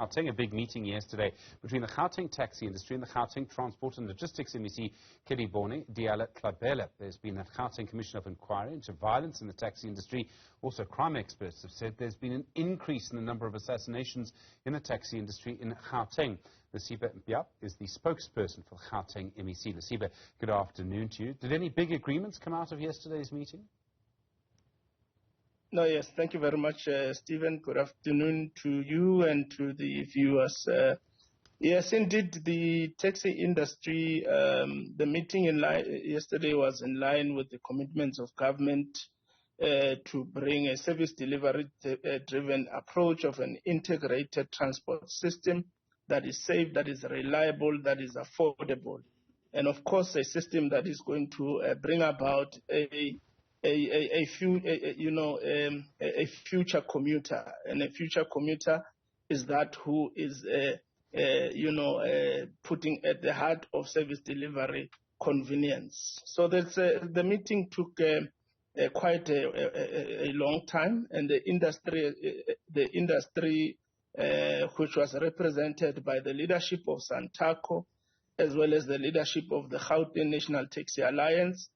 Gauteng, a big meeting yesterday between the Gauteng taxi industry and the Gauteng Transport and Logistics MEC Kedibone Diale-Tlabela. There's been a Gauteng Commission of Inquiry into violence in the taxi industry. Also, crime experts have said there's been an increase in the number of assassinations in the taxi industry in Gauteng. Lesiba Mpya is the spokesperson for the Gauteng MEC. Lesiba, good afternoon to you. Did any big agreements come out of yesterday's meeting? No, yes, thank you very much, Stephen. Good afternoon to you and to the viewers. Yes, indeed, the taxi industry, the meeting yesterday was in line with the commitments of government to bring a service delivery-driven approach of an integrated transport system that is safe, that is reliable, that is affordable, and of course a system that is going to bring about a future commuter. And a future commuter is that who is putting at the heart of service delivery convenience. So that's the meeting took quite a long time, and the industry which was represented by the leadership of Santaco as well as the leadership of the Gauteng National Taxi Alliance,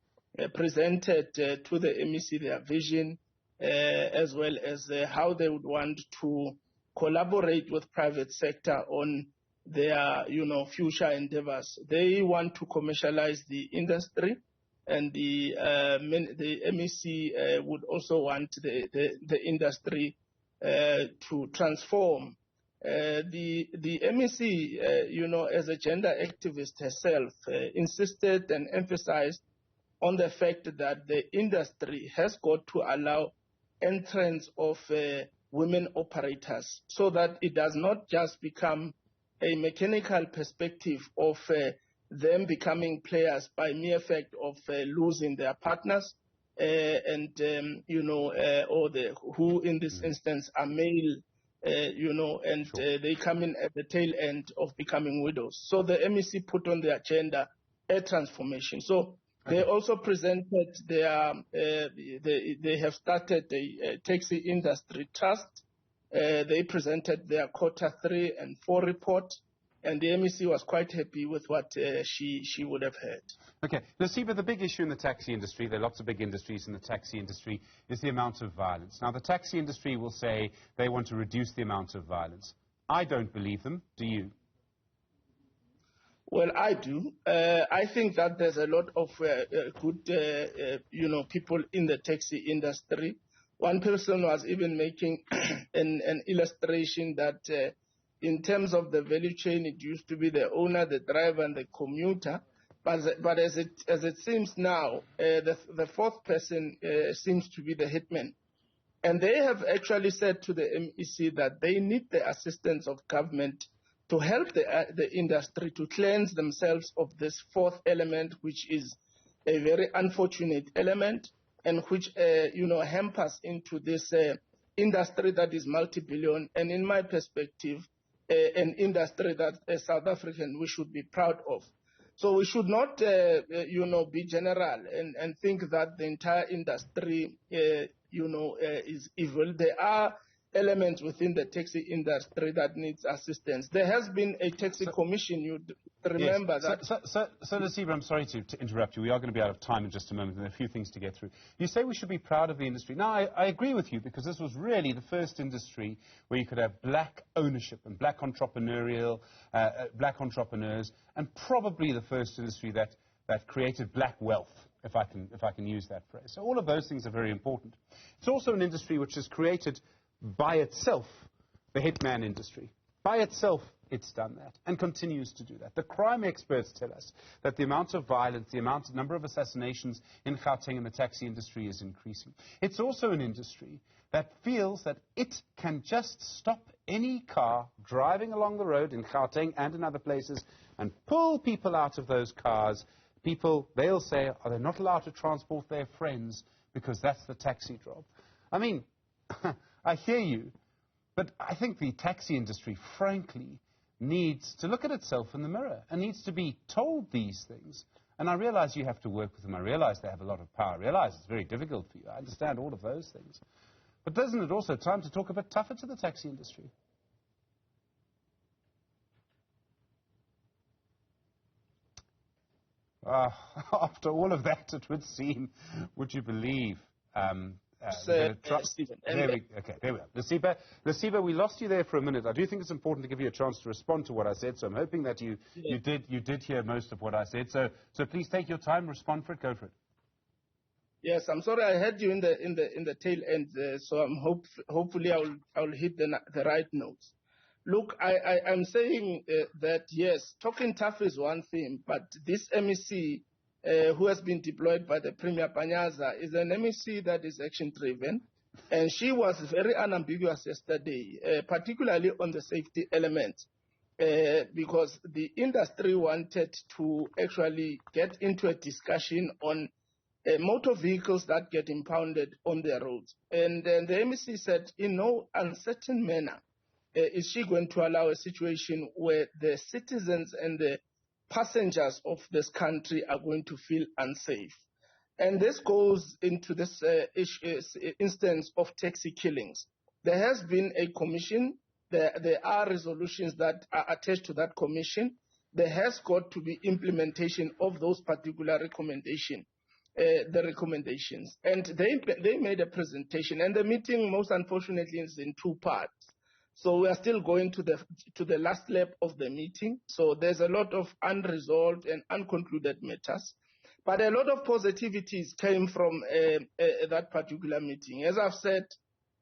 presented to the MEC their vision as well as how they would want to collaborate with private sector on their future endeavors. They want to commercialize the industry, and the MEC would also want the industry to transform. The MEC, as a gender activist herself, insisted and emphasized on the fact that the industry has got to allow entrance of women operators so that it does not just become a mechanical perspective of them becoming players by mere fact of losing their partners who in this instance are male, and they come in at the tail end of becoming widows. So the MEC put on the agenda a transformation. So they also presented their, they have started a taxi industry trust. They presented their quarter 3 and 4 report, and the MEC was quite happy with what she would have heard. Okay, Lesiba, the big issue in the taxi industry, there are lots of big industries in the taxi industry, is the amount of violence. Now, the taxi industry will say they want to reduce the amount of violence. I don't believe them. Do you? Well, I do. I think that there's a lot of good, people in the taxi industry. One person was even making an illustration that in terms of the value chain, it used to be the owner, the driver, and the commuter. But as it seems now, the fourth person seems to be the hitman. And they have actually said to the MEC that they need the assistance of government to help the industry to cleanse themselves of this fourth element, which is a very unfortunate element, and which hampers into this industry that is multi-billion, and in my perspective, an industry that as South African we should be proud of. So we should not, be general and think that the entire industry, is evil. There are elements within the taxi industry that needs assistance. There has been a taxi commission, you remember that. So Lesiba, I'm sorry to interrupt you. We are going to be out of time in just a moment, and there are a few things to get through. You say we should be proud of the industry. Now, I agree with you, because this was really the first industry where you could have black ownership and black entrepreneurial, black entrepreneurs, and probably the first industry that created black wealth, if I can use that phrase. So all of those things are very important. It's also an industry which has created by itself the hitman industry. By itself, it's done that and continues to do that. The crime experts tell us that the amount of violence, the number of assassinations in Gauteng and the taxi industry is increasing. It's also an industry that feels that it can just stop any car driving along the road in Gauteng and in other places and pull people out of those cars. People, they'll say, are they not allowed to transport their friends because that's the taxi job? I mean, I hear you, but I think the taxi industry, frankly, needs to look at itself in the mirror and needs to be told these things. And I realize you have to work with them. I realize they have a lot of power. I realize it's very difficult for you. I understand all of those things. But isn't it also time to talk a bit tougher to the taxi industry? After all of that, it would seem, would you believe? Stephen. There we are. Lesiba, we lost you there for a minute. I do think it's important to give you a chance to respond to what I said, so I'm hoping that you did hear most of what I said. So please take your time, respond for it, go for it. Yes, I'm sorry I heard you in the tail end, so hopefully I'll hit the right notes. Look, I'm saying that yes, talking tough is one thing, but this MEC who has been deployed by the Premier Panyaza is an MEC that is action-driven, and she was very unambiguous yesterday, particularly on the safety element, because the industry wanted to actually get into a discussion on motor vehicles that get impounded on their roads. And then the MEC said, in no uncertain manner, is she going to allow a situation where the citizens and the passengers of this country are going to feel unsafe? And this goes into this instance of taxi killings. There has been a commission. There are resolutions that are attached to that commission. There has got to be implementation of those particular recommendations. And they made a presentation, and the meeting, most unfortunately, is in two parts. So we are still going to the last lap of the meeting. So there's a lot of unresolved and unconcluded matters. But a lot of positivities came from that particular meeting. As I've said,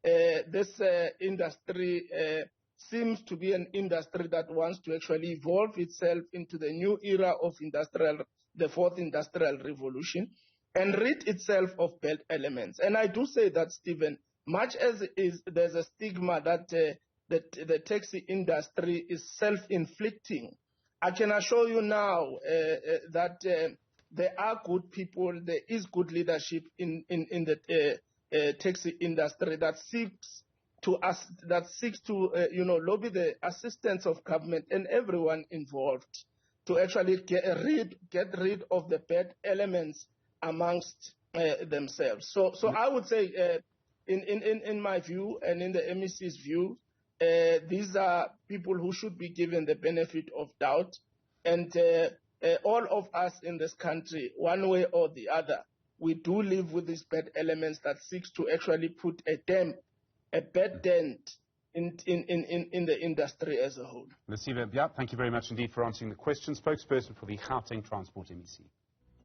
this industry seems to be an industry that wants to actually evolve itself into the new era of the fourth industrial revolution, and rid itself of bad elements. And I do say that, Stephen, much as there's a stigma that the taxi industry is self-inflicting, I can assure you now that there are good people, there is good leadership in the taxi industry that seeks to lobby the assistance of government and everyone involved to actually get rid of the bad elements amongst themselves. So I would say, in my view and in the MEC's view, these are people who should be given the benefit of doubt, and all of us in this country, one way or the other, we do live with these bad elements that seeks to actually put a bad dent in the industry as a whole. Lesiba Mpya, thank you very much indeed for answering the question. Spokesperson for the Gauteng Transport MEC.